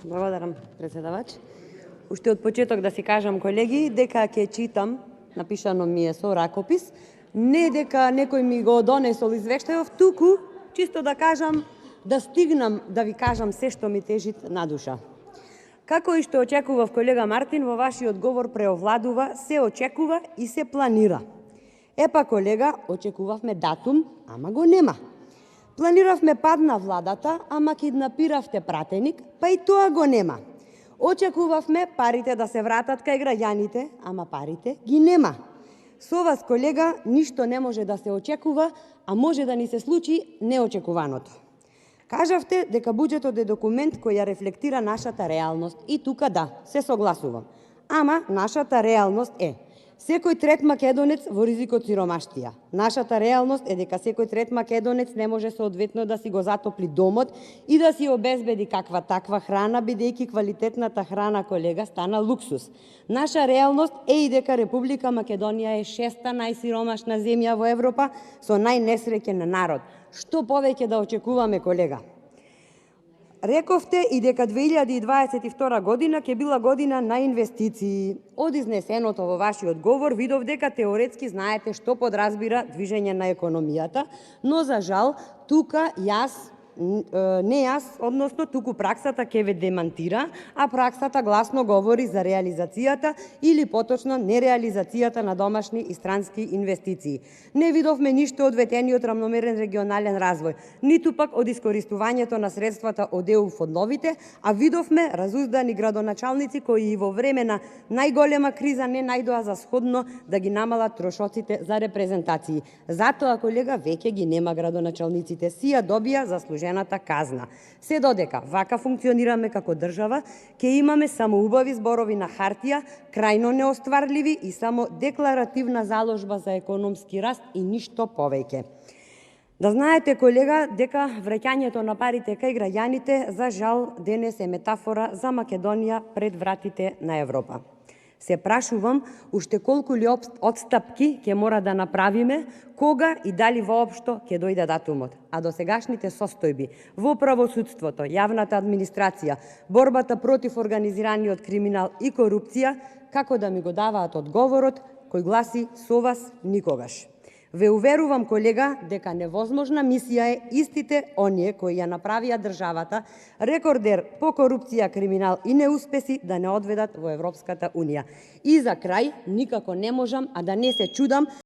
Благодарам, председавач. Уште од почеток да си кажам, колеги, дека ќе читам, напишано ми е со ракопис, не дека некој ми го донесол извештајов, туку чисто да кажам, да стигнам да ви кажам се што ми тежи на душа. Како и што очекував колега Мартин, во вашиот говор преовладува се очекува и се планира. Епа, колега, очекувавме датум, ама го нема. Планиравме пад на владата, ама киднапиравте пратеник, па и тоа го нема. Очекувавме парите да се вратат кај граѓаните, ама парите ги нема. Со вас, колега, ништо не може да се очекува, а може да ни се случи неочекуваното. Кажавте дека буџетот е документ кој ја рефлектира нашата реалност и тука да, се согласувам. Ама нашата реалност е секој трет македонец во ризик од сиромаштија. Нашата реалност е дека секој трет македонец не може соодветно да си го затопли домот и да си обезбеди каква таква храна, бидејќи квалитетната храна, колега, стана луксус. Наша реалност е и дека Република Македонија е шеста најсиромашна земја во Европа со најнесреќен народ. Што повеќе да очекуваме, колега? Рековте и дека 2022 година ќе била година на инвестиции. Од изнесеното во вашиот говор видов дека теоретски знаете што подразбира движење на економијата, но за жал тука односно туку праксата ќе ве демантира, а праксата гласно говори за реализацијата или поточно нереализацијата на домашни и странски инвестиции. Не видовме ништо од ветениот рамномерен регионален развој, ниту пак од искористувањето на средствата од ЕУ фондовите, а видовме разуздани градоначалници кои и во време на најголема криза не најдоа за сходно да ги намалат трошоците за репрезентации. Затоа, колега, веќе ги нема градоначалниците, си ја добија заслужената казна. Се додека вака функционираме како држава, ќе имаме само убави зборови на хартија, крајно неостварливи и само декларативна заложба за економски раст и ништо повеќе. Да знаете, колега, дека враќањето на парите кај граѓаните за жал денес е метафора за Македонија пред вратите на Европа. Се прашувам уште колку ли одстапки ќе мора да направиме, кога и дали воопшто ќе дојде датумот. А досегашните состојби во правосудството, јавната администрација, борбата против организираниот криминал и корупција, како да ми го даваат одговорот кој гласи со вас никогаш. Ве уверувам, колега, дека невозможна мисија е истите оние кои ја направија државата рекордер по корупција, криминал и неуспеси да не одведат во Европската Унија. И за крај, никако не можам, а да не се чудам